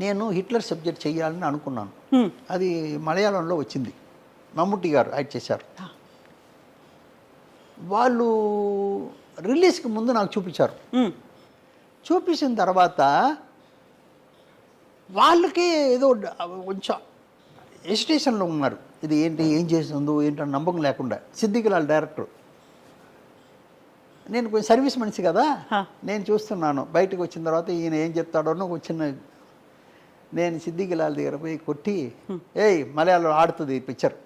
నేను Hitler subject చేయాలని అనుకున్నాను. అది మలయాళంలో వచ్చింది, మమ్ముట్టి గారు యాక్ట్ చేశారు. వాళ్ళు రిలీజ్కి ముందు నాకు చూపించారు. చూపించిన తర్వాత వాళ్ళకి ఏదో కొంచెం ఎజిటేషన్లో ఉన్నారు. ఇది ఏంటి, ఏం చేస్తుందో ఏంటని నమ్మకం లేకుండా. సిద్దికిలాల్ డైరెక్టర్, నేను కొంచెం సర్వీస్ మనిషి కదా, నేను చూస్తున్నాను. బయటకు వచ్చిన తర్వాత ఈయన ఏం చెప్తాడో ఒక చిన్న, నేను సిద్దికిలాల్ దగ్గర పోయి కొట్టి, ఏయ్ మలయాళం ఆడుతుంది ఈ పిక్చర్,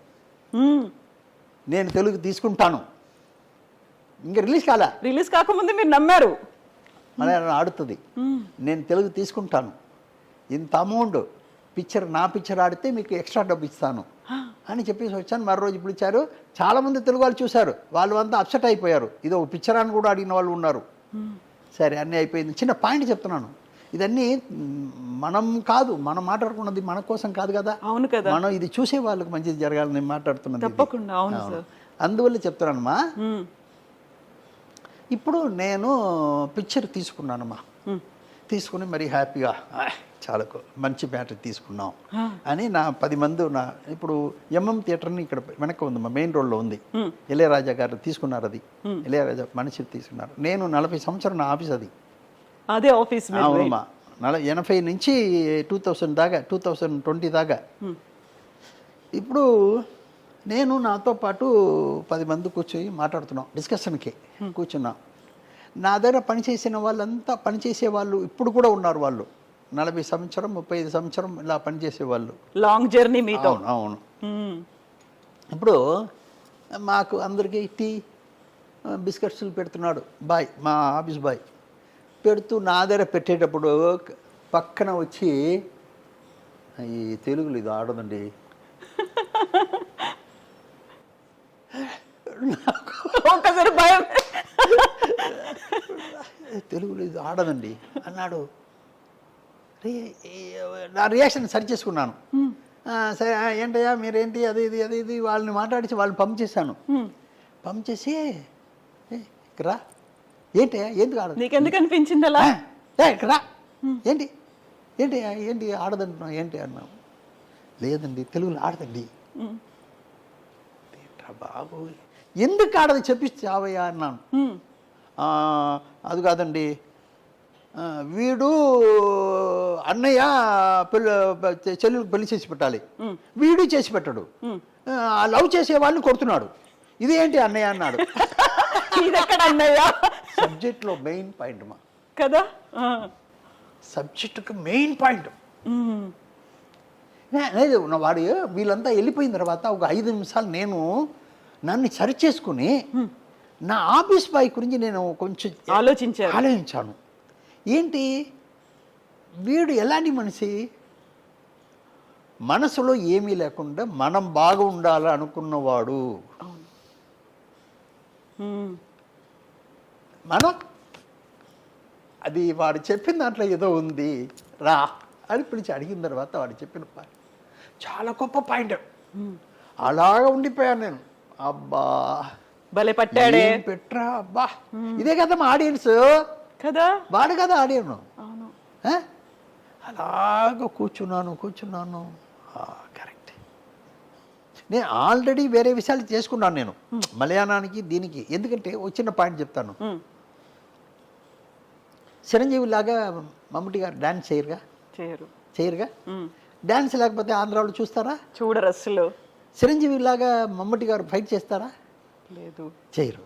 నేను తెలుగు తీసుకుంటాను. ఇంకా రిలీజ్ కాకముందు మీరు నమ్మారు, మలయాళం ఆడుతుంది, నేను తెలుగు తీసుకుంటాను, ఇంత అమౌంట్ పిక్చర్, నా పిక్చర్ ఆడితే మీకు ఎక్స్ట్రా డబ్బు ఇస్తాను అని చెప్పేసి వచ్చాను. మరో రోజు పిలిచారు. చాలామంది తెలుగు వాళ్ళు చూశారు, వాళ్ళు అంతా అప్సెట్ అయిపోయారు. ఇది ఒక పిక్చర్ అని కూడా అడిగిన వాళ్ళు ఉన్నారు. సరే అన్నీ అయిపోయింది. చిన్న పాయింట్ చెప్తున్నాను, ఇదన్నీ మనం కాదు, మనం మాట్లాడుకున్నది మన కోసం కాదు కదా. అవును కదా, మనం ఇది చూసే వాళ్ళకి మంచిది జరగాలని మాట్లాడుతున్నది. తప్పకుండా. అవును సార్, అందువల్ల చెప్తున్నానమ్మా. ఇప్పుడు నేను పిక్చర్ తీసుకున్నానమ్మా, తీసుకుని మరి హ్యాపీగా చాలా మంచి మ్యాటర్ తీసుకున్నాం అని నా 10 మంది నా, ఇప్పుడు ఎంఎం థియేటర్ని ఇక్కడ వెనక్కి ఉంది, మా మెయిన్ రోడ్లో ఉంది. ఇళయరాజా గారు తీసుకున్నారు, అది ఇళయరాజా మనిషి తీసుకున్నారు. నేను 40 సంవత్సరం నా ఆఫీస్ అది, అదే ఆఫీస్. అవునమ్మా, 80 నుంచి 2000 దాకా, 2020 దాకా. ఇప్పుడు నేను నాతో పాటు 10 మంది కూర్చొని మాట్లాడుతున్నాం, డిస్కషన్కి కూర్చున్నాం. నా దగ్గర పనిచేసిన వాళ్ళంతా, పనిచేసే వాళ్ళు ఇప్పుడు కూడా ఉన్నారు. వాళ్ళు 40 సంవత్సరం 35 సంవత్సరం ఇలా పనిచేసేవాళ్ళు. లాంగ్ జర్నీ మీతో. అవును. ఇప్పుడు మాకు అందరికీ టీ బిస్కెట్స్లు పెడుతున్నాడు బాయ్, మా ఆఫీస్ బాయ్. పెడుతూ నా దగ్గర పెట్టేటప్పుడు పక్కన వచ్చి, ఈ తెలుగులో ఇది ఆడదండి, ఒకసారి భయం, తెలుగులో ఇది ఆడదండి అన్నాడు. నా రియాక్షన్ సరి చేసుకున్నాను. సరే ఏంటయ్యా మీరేంటి, అది ఇది అది ఇది వాళ్ళని మాట్లాడించి వాళ్ళని పంప్ చేశాను. పంప్ చేసి ఇక్కడ ఏంటయ్యా, ఎందుకు ఆడదు, నీకెందుకు అనిపించింది అలా, ఇక్కడ ఏంటి ఏంటి ఏంటి ఆడదంటున్నావు ఏంటి అన్నావు. లేదండి తెలుగులో ఆడదండి. బాబు ఎందుకు ఆడదు చెప్పిస్తావయ్యా అన్నాను. అది కాదండి, వీడు అన్నయ్య చెల్లెలకు పెళ్లి చేసి పెట్టాలి, వీడు చేసి పెట్టాడు, లవ్ చేసే వాళ్ళని కొడుతున్నాడు, ఇదేంటి అన్నయ్య అన్నాడు. అన్నయ్య సబ్జెక్ట్లో మెయిన్ పాయింట్ మా కదా, సబ్జెక్టుకి మెయిన్ పాయింట్. లేదు వాడు వీళ్ళంతా వెళ్ళిపోయిన తర్వాత ఒక 5 నిమిషాలు నేను నన్ను సరి చేసుకుని నా ఆఫీస్ బాయ్ గురించి నేను కొంచెం ఆలోచించాను. ఏంటి వీడు ఎలాంటి మనిషి, మనసులో ఏమీ లేకుండా మనం బాగా ఉండాలి అనుకున్నవాడు. మనం అది వాడు చెప్పిన దాంట్లో ఏదో ఉంది రా అని పిలిచి అడిగిన తర్వాత వాడు చెప్పిన పాయింట్ చాలా గొప్ప పాయింట్. అలాగా ఉండిపోయాను నేను. అబ్బా భలే పట్టాడే, పెట్టరా అబ్బా, ఇదే కదా మా ఆడియన్స్ కదా, వాడు కదా ఆడియను. అలాగా కూర్చున్నాను. కరెక్ట్. నేను ఆల్రెడీ వేరే విషయాలు చేసుకున్నాను నేను మలయాళానికి దీనికి. ఎందుకంటే వచ్చిన పాయింట్ చెప్తాను. చిరంజీవి లాగా మమ్ముటి గారు డాన్స్ చేయరుగా. డాన్స్ లేకపోతే ఆంధ్రాలో చూస్తారా? చూడరు అసలు. చిరంజీవి లాగా మమ్ముటి గారు ఫైట్ చేస్తారా? లేదు, చేయరు.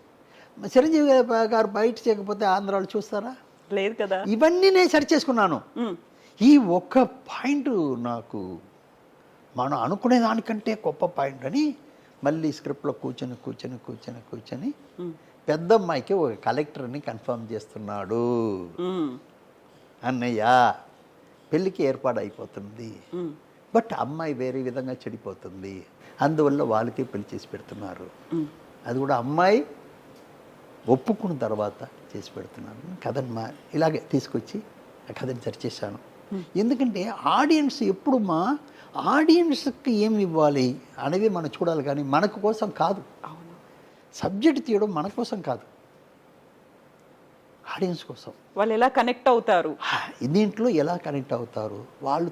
చిరంజీవి గారు ఫైట్ చేయకపోతే ఆంధ్రాలో చూస్తారా? లేదు కదా. ఇవన్నీ నేను సరి చేసుకున్నాను. ఈ ఒక్క పాయింట్ నాకు మనం అనుకునే దానికంటే గొప్ప పాయింట్ అని మళ్ళీ స్క్రిప్ట్లో కూర్చొని పెద్ద అమ్మాయికి ఒక కలెక్టర్ని కన్ఫర్మ్ చేస్తున్నాడు. అన్నయ్య పెళ్ళికి ఏర్పాటు అయిపోతుంది, బట్ అమ్మాయి వేరే విధంగా చెడిపోతుంది, అందువల్ల వాళ్ళకి పెళ్లి చేసి పెడుతున్నారు. అది కూడా అమ్మాయి ఒప్పుకున్న తర్వాత చేసి పెడుతున్నాను. కథను ఇలాగే తీసుకొచ్చి ఆ కథని సరిచేశాను. ఎందుకంటే ఆడియన్స్ ఎప్పుడు మా ఆడియన్స్కి ఏమి ఇవ్వాలి అనేది మనం చూడాలి, కానీ మనకు కోసం కాదు. సబ్జెక్ట్ తీయడం మన కోసం కాదు, ఆడియన్స్ కోసం. వాళ్ళు ఎలా కనెక్ట్ అవుతారు? దీంట్లో ఎలా కనెక్ట్ అవుతారు, వాళ్ళు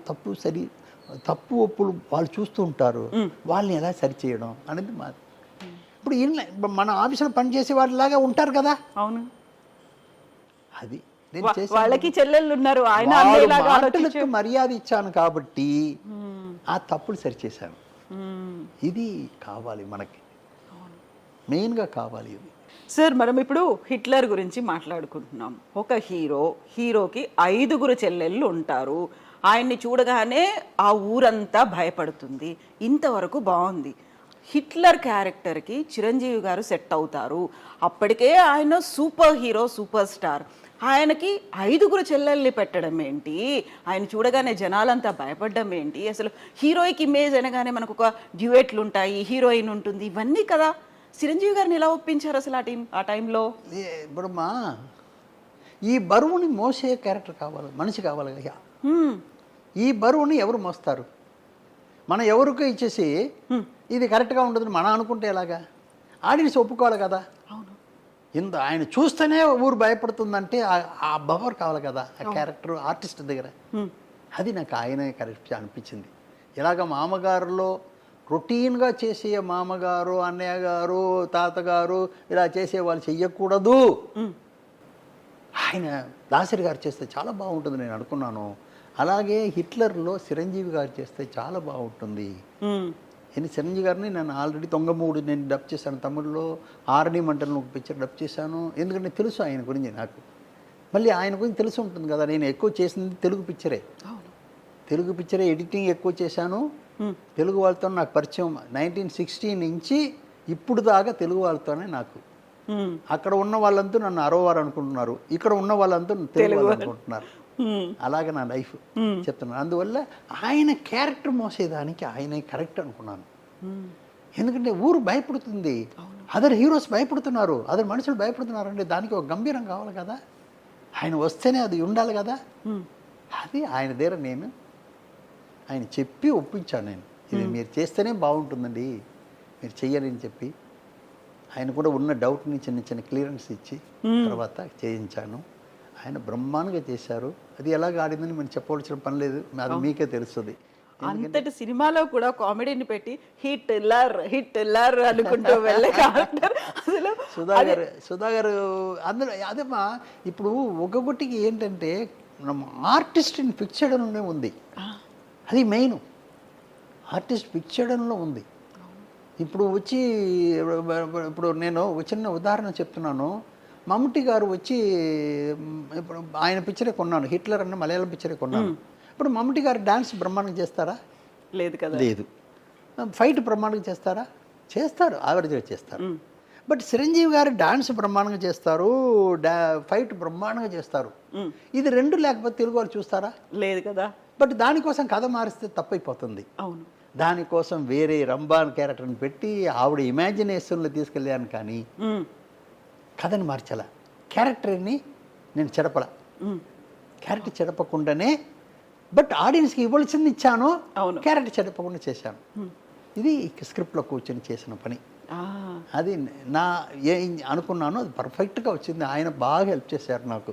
తప్పు ఒప్పులు వాళ్ళు చూస్తూ ఉంటారు, వాళ్ళని ఎలా సరిచేయడం అనేది ఇప్పుడు మన ఆఫీసులో పనిచేసే వాళ్ళలాగా ఉంటారు కదా. అవును, అది వాళ్ళకి చెల్లెళ్ళు ఉన్నారు, ఆయన మాటలకు మర్యాద ఇచ్చాను కాబట్టి ఆ తప్పులు సరిచేశాను. ఇది కావాలి మనకి, మెయిన్గా కావాలి ఇది. సార్, మనం ఇప్పుడు హిట్లర్ గురించి మాట్లాడుకుంటున్నాం. ఒక హీరోకి 5 చెల్లెళ్ళు ఉంటారు. ఆయన్ని చూడగానే ఆ ఊరంతా భయపడుతుంది. ఇంతవరకు బాగుంది. హిట్లర్ క్యారెక్టర్కి చిరంజీవి గారు సెట్ అవుతారు. అప్పటికే ఆయన సూపర్ హీరో, సూపర్ స్టార్. ఆయనకి 5 చెల్లెల్ని పెట్టడం ఏంటి? ఆయన చూడగానే జనాలంతా భయపడడం ఏంటి? అసలు హీరోయిక్ ఇమేజ్ అనగానే మనకు ఒక డ్యూయెట్లు ఉంటాయి, హీరోయిన్ ఉంటుంది, ఇవన్నీ కదా. చిరంజీవి గారిని ఎలా ఒప్పించారు అసలు ఆ టైంలో? ఇప్పుడు ఈ బరువుని మోసే క్యారెక్టర్ కావాలి, మనిషి కావాలి కదా. ఈ బరువుని ఎవరు మోస్తారు? మనం ఎవరికో ఇచ్చేసి ఇది కరెక్ట్గా ఉండదని మనం అనుకుంటే ఎలాగా? ఆడియన్స్ ఒప్పుకోవాలి కదా. ఆయన చూస్తేనే ఊరు భయపడుతుందంటే ఆ బవర్ కావాలి కదా, ఆ క్యారెక్టర్ ఆర్టిస్ట్ దగ్గర. అది నాకు ఆయనే కరెక్ట్ అనిపించింది. ఇలాగ మామగారులో రొటీన్గా చేసే మామగారు, అన్నయ్య గారు, తాతగారు ఇలా చేసే వాళ్ళు చెయ్యకూడదు. ఆయన దాసరి గారు చేస్తే చాలా బాగుంటుంది నేను అనుకున్నాను. అలాగే హిట్లర్లో చిరంజీవి గారు చేస్తే చాలా బాగుంటుంది. నేను చిరంజీవి గారిని నేను ఆల్రెడీ 93 నేను డబ్ చేశాను తమిళ్లో. ఆరణి మంటలను ఒక పిక్చర్ డబ్ చేశాను. ఎందుకంటే తెలుసు ఆయన గురించి నాకు. మళ్ళీ ఆయన గురించి తెలిసి ఉంటుంది కదా. నేను ఎక్కువ చేసింది తెలుగు పిక్చరే ఎడిటింగ్ ఎక్కువ చేశాను. తెలుగు వాళ్ళతో నాకు పరిచయం 1960 నుంచి ఇప్పుడు దాకా తెలుగు వాళ్ళతోనే నాకు. అక్కడ ఉన్న వాళ్ళంతా నన్ను అరవవారు అనుకుంటున్నారు, ఇక్కడ ఉన్న వాళ్ళంతా తెలుగు వాళ్ళు అనుకుంటున్నారు. అలాగే నా లైఫ్ చెప్తున్నాను. అందువల్ల ఆయన క్యారెక్టర్ మోసేదానికి ఆయనే కరెక్ట్ అనుకున్నాను. ఎందుకంటే ఊరు భయపడుతుంది, అదర్ హీరోస్ భయపడుతున్నారు, అదర్ మనుషులు భయపడుతున్నారు అంటే దానికి ఒక గంభీరం కావాలి కదా. ఆయన వస్తేనే అది ఉండాలి కదా. అది ఆయన దగ్గర నేను ఆయన చెప్పి ఒప్పించాను. నేను ఇది మీరు చేస్తేనే బాగుంటుందండి, మీరు చెయ్యరని చెప్పి ఆయన కూడా ఉన్న డౌట్ని చిన్న చిన్న క్లియరెన్స్ ఇచ్చి తర్వాత చేయించాను. ఆయన బ్రహ్మాండంగా చేశారు. అది ఎలాగ ఆడిందని మనం చెప్పవలసిన పని లేదు, అది మీకే తెలుస్తుంది. అంతటి సినిమాలో కూడా కామెడీని పెట్టి హిట్లర్ అనుకుంటూ వెళ్ళే అసలు సుధాగర్ అందులో అదేమా. ఇప్పుడు ఒక్కొక్కటికి ఏంటంటే ఆర్టిస్ట్ ఇన్ ఫిక్స్ చేయడంలోనే ఉంది. అది మెయిన్, ఆర్టిస్ట్ ఫిక్స్ చేయడంలో ఉంది. ఇప్పుడు ఇప్పుడు నేను చిన్న ఉదాహరణ చెప్తున్నాను. మమ్ముట్టి గారు వచ్చి ఇప్పుడు ఆయన పిక్చరే కొన్నాను, హిట్లర్ అన్న మలయాళం పిక్చరే కొన్నాను. ఇప్పుడు మమ్ముట్టి గారు డాన్స్ బ్రహ్మాండంగా చేస్తారా? లేదు కదా. లేదు. ఫైట్ బ్రహ్మాండంగా చేస్తారా? చేస్తారు, యావరేజ్గా చేస్తారు. బట్ చిరంజీవి గారు డాన్స్ బ్రహ్మాండంగా చేస్తారు, ఫైట్ బ్రహ్మాండంగా చేస్తారు. ఇది 2 లేకపోతే తెలుగు వాళ్ళు చూస్తారా? లేదు కదా. బట్ దానికోసం కథ మారిస్తే తప్పైపోతుంది. అవును, దానికోసం వేరే రంబాన్ క్యారెక్టర్ని పెట్టి ఆవిడ ఇమాజినేషన్లో తీసుకెళ్ళాను, కానీ కథని మార్చాల. క్యారెక్టర్ని నేను చెడపల, క్యారెక్టర్ చెడపకుండానే బట్ ఆడియన్స్కి ఇవ్వాల్సింది ఇచ్చాను, క్యారెక్టర్ చెడపకుండా చేశాను. ఇది స్క్రిప్ట్లో కూర్చొని చేసిన పని. అది నా అనుకున్నాను, అది పర్ఫెక్ట్గా వచ్చింది. ఆయన బాగా హెల్ప్ చేశారు నాకు.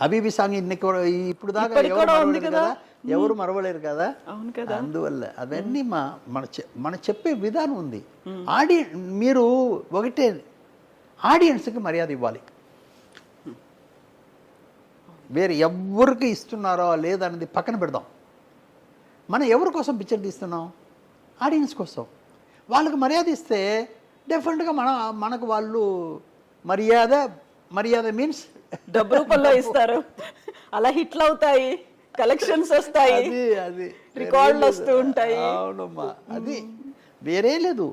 హబీబీ సాంగ్ ఇప్పుడు దాకా ఎవరు మరవలేరు కదా. అందువల్ల అవన్నీ మన చెప్పే విధానం ఉంది. మీరు ఒకటే ఆడియన్స్కి మర్యాద ఇవ్వాలి. వేరే ఎవరికి ఇస్తున్నారో లేదన్నది పక్కన పెడదాం. మనం ఎవరి కోసం పిక్చర్ తీస్తున్నాం? ఆడియన్స్ కోసం. వాళ్ళకి మర్యాద ఇస్తే డెఫినెట్గా మనకు వాళ్ళు మర్యాద మీన్స్ డబ్బు రూపంలో ఇస్తారు. అలా హిట్లు అవుతాయి, కలెక్షన్స్ వస్తాయి, అది రికార్డులు వస్తూ ఉంటాయి. అవునమ్మా, అది వేరే లేదు.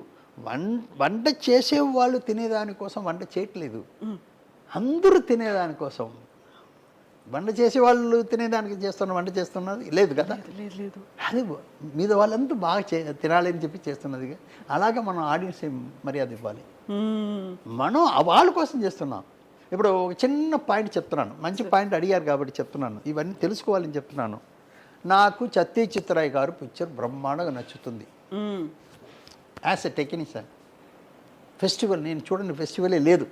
వంట చేసే వాళ్ళు తినేదానికోసం వంట చేయట్లేదు, అందరూ తినేదానికోసం. వంట చేసే వాళ్ళు తినేదానికి వంట చేస్తున్నది లేదు కదా. అది మీద వాళ్ళంతా బాగా తినాలని చెప్పి చేస్తున్నది. అలాగే మనం ఆడియన్స్ మర్యాద ఇవ్వాలి. మనం వాళ్ళ కోసం చేస్తున్నాం. ఇప్పుడు ఒక చిన్న పాయింట్ చెప్తున్నాను, మంచి పాయింట్ అడిగారు కాబట్టి చెప్తున్నాను, ఇవన్నీ తెలుసుకోవాలని చెప్తున్నాను. నాకు సత్య చిత్రాయ్ గారు పిక్చర్ బ్రహ్మాండంగా నచ్చుతుంది. యాజ్ ఎ టెక్నీషియన్ ఫెస్టివల్ నేను చూడండి, ఫెస్టివలే లేదు,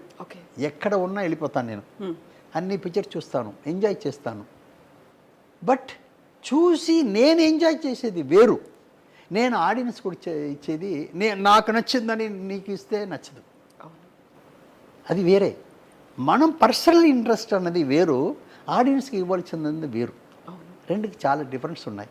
ఎక్కడ ఉన్నా వెళ్ళిపోతాను నేను. అన్ని పిక్చర్ చూస్తాను, ఎంజాయ్ చేస్తాను. బట్ చూసి నేను ఎంజాయ్ చేసేది వేరు, నేను ఆడియన్స్ కూడా ఇచ్చేది నాకు నచ్చిందని నీకు ఇస్తే నచ్చదు, అది వేరే. మనం పర్సనల్ ఇంట్రెస్ట్ అన్నది వేరు, ఆడియన్స్కి ఇవ్వాల్సింది వేరు. రెండుకి చాలా డిఫరెన్స్ ఉన్నాయి.